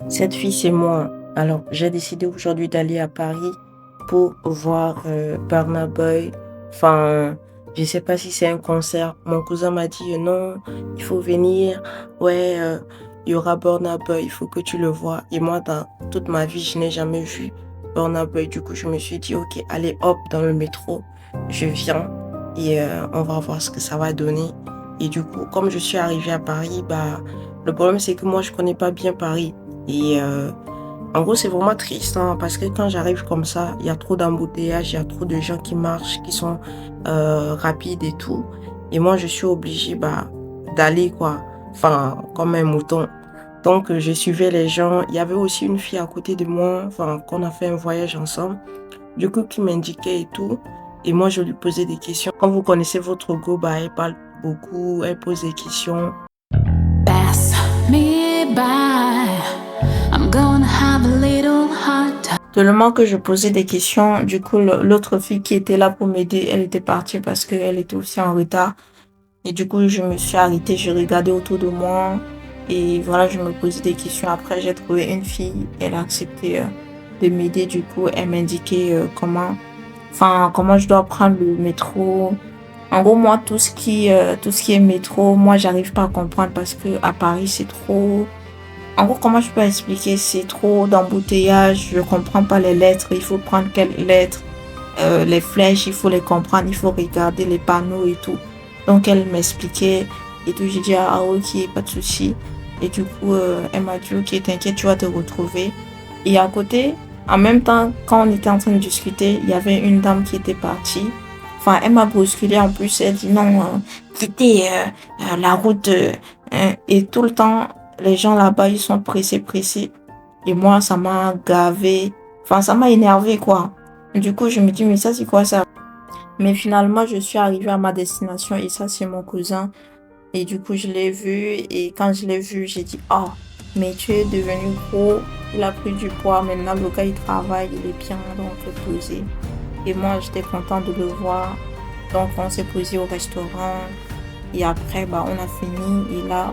Cette fille, c'est moi. Alors, j'ai décidé aujourd'hui d'aller à Paris pour voir Burna Boy. Enfin, je sais pas si c'est un concert. Mon cousin m'a dit non, il faut venir. Ouais, il y aura Burna Boy, il faut que tu le vois. Et moi, dans toute ma vie, je n'ai jamais vu Burna Boy. Du coup, je me suis dit, ok, allez, hop, dans le métro, je viens et on va voir ce que ça va donner. Et du coup, comme je suis arrivée à Paris, bah, le problème, c'est que moi, je connais pas bien Paris. Et en gros, c'est vraiment triste hein, parce que quand j'arrive comme ça, il y a trop d'embouteillages, il y a trop de gens qui marchent, qui sont rapides et tout. Et moi, je suis obligée d'aller quoi, enfin, comme un mouton. Donc, je suivais les gens. Il y avait aussi une fille à côté de moi, enfin, qu'on a fait un voyage ensemble, du coup, qui m'indiquait et tout. Et moi, je lui posais des questions. Quand vous connaissez votre go, bah, elle parle beaucoup, elle pose des questions. Pass me by. I'm gonna have a little hard time. Seulement que je posais des questions, du coup, l'autre fille qui était là pour m'aider, elle était partie parce qu'elle était aussi en retard. Et du coup, je me suis arrêtée, je regardais autour de moi. Et voilà, je me posais des questions. Après, j'ai trouvé une fille, elle a accepté de m'aider. Du coup, elle m'indiquait comment je dois prendre le métro. En gros, moi, tout ce qui est métro, moi, j'arrive pas à comprendre parce que à Paris, c'est trop. En gros, comment je peux expliquer? C'est trop d'embouteillage, je comprends pas les lettres, il faut prendre quelles lettres, les flèches, il faut les comprendre, il faut regarder les panneaux et tout. Donc elle m'expliquait et tout, j'ai dit ah ok, pas de souci. Et du coup, elle m'a dit ok, t'inquiète, tu vas te retrouver. Et à côté, en même temps, quand on était en train de discuter, il y avait une dame qui était partie. Enfin, elle m'a bousculé en plus, elle dit non, quittez la route. Et tout le temps, les gens là-bas, ils sont pressés. Et moi, ça m'a gavé. Enfin, ça m'a énervé, quoi. Du coup, je me dis, mais ça, c'est quoi ça? Mais finalement, je suis arrivée à ma destination et ça, c'est mon cousin. Et du coup, je l'ai vu. Et quand je l'ai vu, j'ai dit, oh, mais tu es devenu gros. Il a pris du poids. Maintenant, le gars, il travaille, il est bien, donc on peut poser. Et moi, j'étais contente de le voir. Donc, on s'est posé au restaurant. Et après, on a fini. Et là,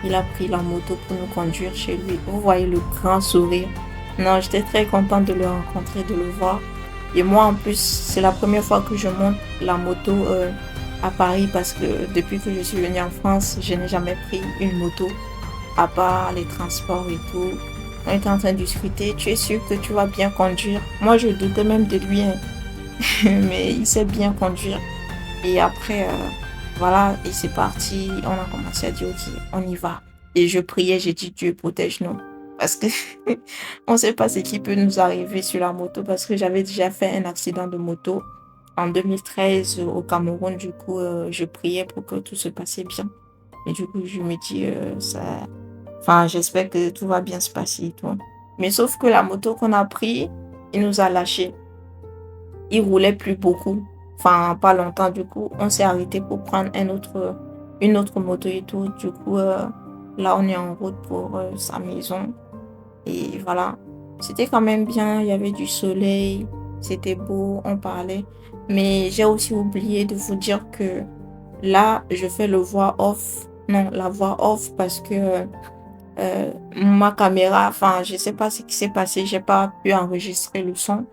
il a pris la moto pour nous conduire chez lui. Vous voyez le grand sourire. Non, j'étais très contente de le rencontrer, de le voir. Et moi, en plus, c'est la première fois que je monte la moto à Paris parce que depuis que je suis venue en France, je n'ai jamais pris une moto à part les transports et tout. On était en train de discuter. Tu es sûr que tu vas bien conduire? Moi, je doutais même de lui, hein. Mais il sait bien conduire. Et après, voilà, et c'est parti. On a commencé à dire, ok, on y va. Et je priais, j'ai dit, Dieu protège-nous. Parce que on ne sait pas ce qui peut nous arriver sur la moto. Parce que j'avais déjà fait un accident de moto en 2013 au Cameroun. Du coup, je priais pour que tout se passait bien. Et du coup, je me dis, enfin, j'espère que tout va bien se passer et tout. Mais sauf que la moto qu'on a pris, il nous a lâchés. Il roulait plus beaucoup. Enfin, pas longtemps. Du coup, on s'est arrêté pour prendre une autre moto et tout. Du coup, là, on est en route pour sa maison. Et voilà. C'était quand même bien. Il y avait du soleil. C'était beau. On parlait. Mais j'ai aussi oublié de vous dire que là, je fais le voix off. Non, la voix off parce que ma caméra, enfin, je sais pas ce qui s'est passé. J'ai pas pu enregistrer le son.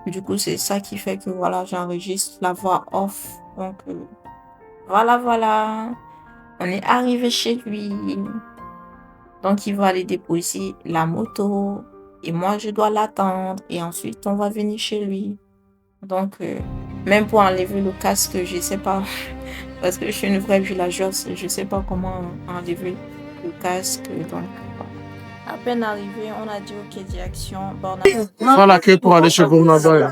Du coup, c'est ça qui fait que voilà, j'enregistre la voix off. Donc, voilà. On est arrivé chez lui. Donc, il va aller déposer la moto. Et moi, je dois l'attendre. Et ensuite, on va venir chez lui. Donc, même pour enlever le casque, je sais pas. Parce que je suis une vraie villageoise. Je sais pas comment enlever le casque. Donc, à peine arrivé, on a dit ok, direction. Pas la queue pour aller chez Bournaboy.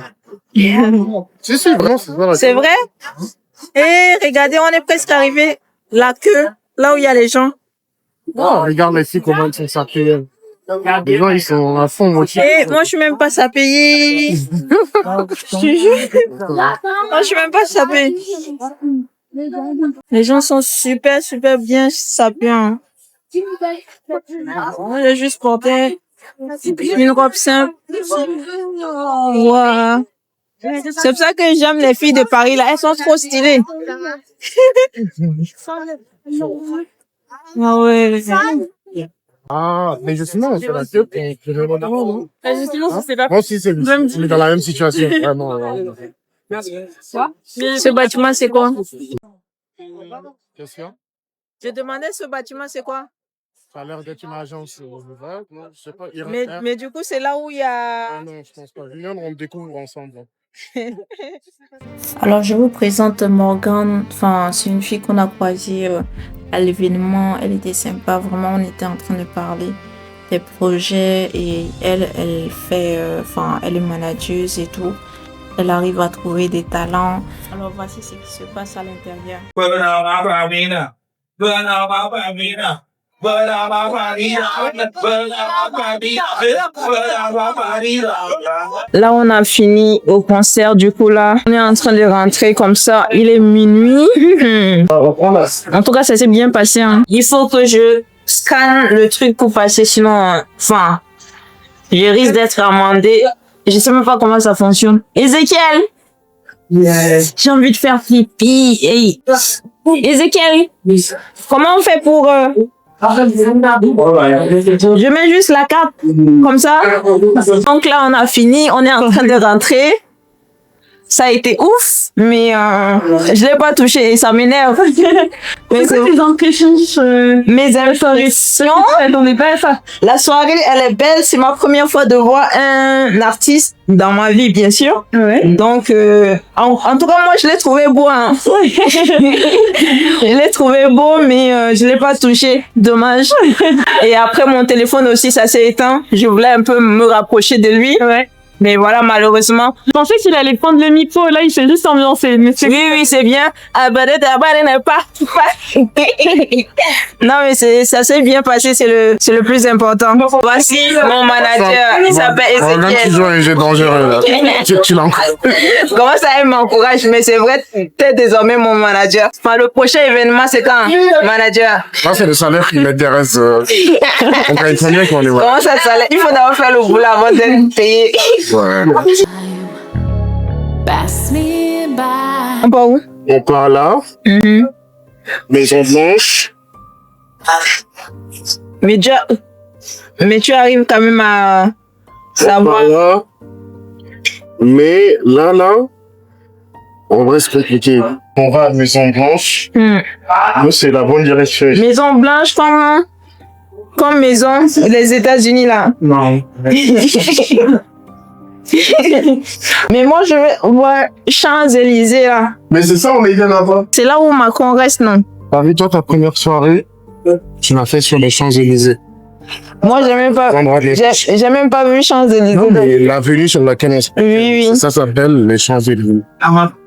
Si, vraiment, c'est ça la queue. C'est vrai? Et regardez, on est presque arrivé. La queue, là où il y a les gens. Oh, regarde les filles, comment elles sont sapées. Les gens, ils sont à fond motivés. Et moi, je suis même pas sapée. Je te jure. Moi, je suis même pas sapée. Les gens sont super bien sapés. Hein. J'ai juste porté une robe simple. Voilà. C'est pour ça que j'aime les filles de Paris, là. Elles sont trop stylées. Ah ouais. Ah, mais justement, c'est la seule qu'on faisait vraiment, non? Justement, je sais pas. Moi aussi, c'est dans la même situation, vraiment. Ce bâtiment, c'est quoi? Qu'est-ce qu'il y a? Je demandais ce bâtiment, c'est quoi? Ça a l'air d'être une agence nouvelle, non? Je sais pas. Mais du coup, c'est là où il y a... Ah non, je pense pas. Viens, on découvre ensemble. Alors, je vous présente Morgane. Enfin, c'est une fille qu'on a croisée à l'événement. Elle était sympa. Vraiment, on était en train de parler des projets et elle fait... Enfin, elle est manageuse et tout. Elle arrive à trouver des talents. Alors, voici ce qui se passe à l'intérieur. Là, on a fini au concert. Du coup, là, on est en train de rentrer comme ça. Il est minuit. En tout cas, ça s'est bien passé. Hein. Il faut que je scanne le truc pour passer. Sinon, enfin, je risque d'être amendé. Je sais même pas comment ça fonctionne. Ézéchiel! J'ai envie de faire pipi. Hey. Ézéchiel! Comment on fait pour... Je mets juste la carte comme ça. Donc là, on a fini. On est en train de rentrer. Ça a été ouf, mais je l'ai pas touché et ça m'énerve. Mais c'est mes impressions. La soirée, elle est belle. C'est ma première fois de voir un artiste dans ma vie, bien sûr. Ouais. Donc, en tout cas, moi, je l'ai trouvé beau. Hein. Je l'ai trouvé beau, mais je l'ai pas touché. Dommage. Et après, mon téléphone aussi, ça s'est éteint. Je voulais un peu me rapprocher de lui. Ouais. Mais voilà, malheureusement. Je pensais qu'il allait prendre le micro, là, il fait juste ambiancer. Mais oui, c'est bien. Non, mais ça s'est bien passé, c'est le plus important. Voici mon manager, il s'appelle Ezekiel. Tu joues un jeu dangereux, là. Tu l'encourages. Comment ça, il m'encourage? Mais c'est vrai, t'es désormais mon manager. Enfin, le prochain événement, c'est quand? Manager. Là, c'est le salaire qui m'intéresse. On gagne très bien qu'on est. Comment ça, salaire? Il faut d'abord faire le boulot avant d'être payé. Ouais. Pass me by. On part où? On part là. Maison Blanche. Mais tu arrives quand même à savoir. Là. Mais là, on va expliquer. On va à Maison Blanche. Nous, c'est la bonne direction. Maison Blanche, comme maison, les États-Unis là. Non. Mais moi, je vais voir Champs-Élysées là. Mais c'est ça, on est bien là-bas. C'est là où Macron reste, non? T'as vu, toi, ta première soirée, tu l'as fait sur les Champs-Élysées. Moi, j'ai même pas vu Champs-Élysées. Non, mais l'avenue sur laquelle Oui. ça s'appelle les Champs-Élysées.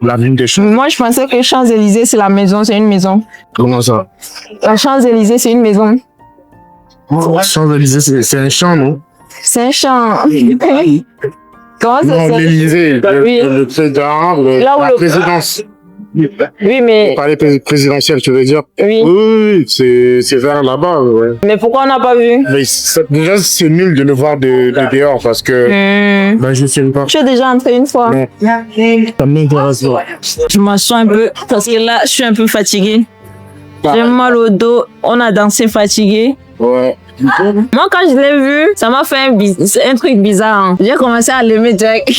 L'avenue des Champs. Moi, je pensais que Champs-Élysées, c'est la maison, c'est une maison. Comment ça? La Champs-Élysées, c'est une maison. Champs-Élysées, c'est un champ, non? C'est un champ. Comment ça s'appelle? Non, l'Élysée, le président, la présidence. Oui, mais... Le palais présidentiel, tu veux dire? Oui. Oui, c'est vers là-bas, ouais. Mais pourquoi on n'a pas vu? Mais déjà, c'est nul de nous voir de dehors parce que... Ben, je sais pas. Je suis déjà entrée une fois. Non. Ça m'intéresse pas. Je m'assois un peu parce que là, je suis un peu fatiguée. J'ai mal au dos. On a dansé fatigué. Ouais. Moi, quand je l'ai vu, ça m'a fait un truc bizarre. Hein. J'ai commencé à l'aimer Jack.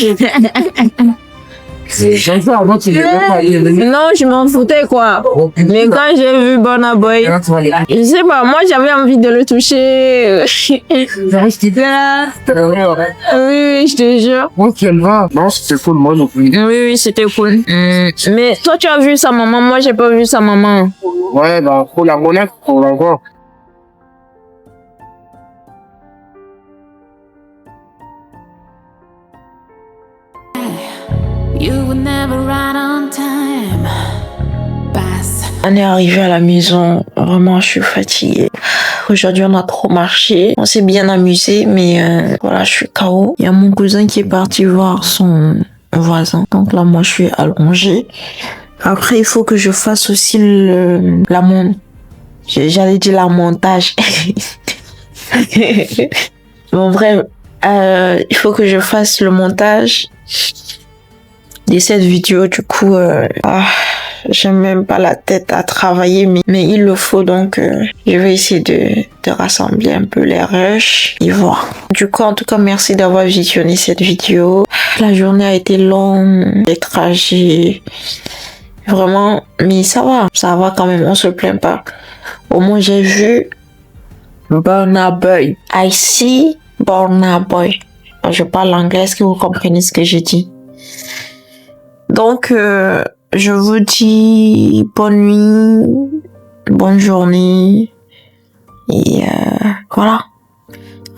Non, je m'en foutais quoi. Mais quand j'ai vu Burna Boy, je sais pas, moi j'avais envie de le toucher. Oui, je te jure. Non, c'était cool, moi non plus. Oui, c'était cool. Mais toi, tu as vu sa maman, moi j'ai pas vu sa maman. Ouais, bah, faut la connaître pour la voir. You would never ride on time. Pass. On est arrivé à la maison, vraiment je suis fatiguée. Aujourd'hui on a trop marché, on s'est bien amusé, mais voilà, je suis KO. Il y a mon cousin qui est parti voir son voisin, donc là moi je suis allongée. Après il faut que je fasse aussi j'allais dire la montage. Bon bref, il faut que je fasse le montage de cette vidéo, du coup j'ai même pas la tête à travailler, mais il le faut, donc je vais essayer de rassembler un peu les rushs et voir. Du coup, en tout cas, merci d'avoir visionné cette vidéo. La journée a été longue, les trajets, vraiment, mais ça va quand même, on se plaint pas. Au moins, j'ai vu Burna Boy. I see Burna Boy. Je parle anglais, est-ce que vous comprenez ce que je dis? Donc, je vous dis bonne nuit, bonne journée, et voilà,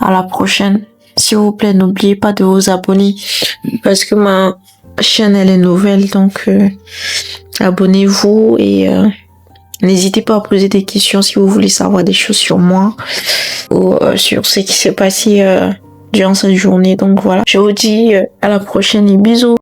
à la prochaine. S'il vous plaît, n'oubliez pas de vous abonner, parce que ma chaîne, elle est nouvelle, donc abonnez-vous, et n'hésitez pas à poser des questions si vous voulez savoir des choses sur moi, ou sur ce qui s'est passé durant cette journée. Donc voilà, je vous dis à la prochaine et bisous.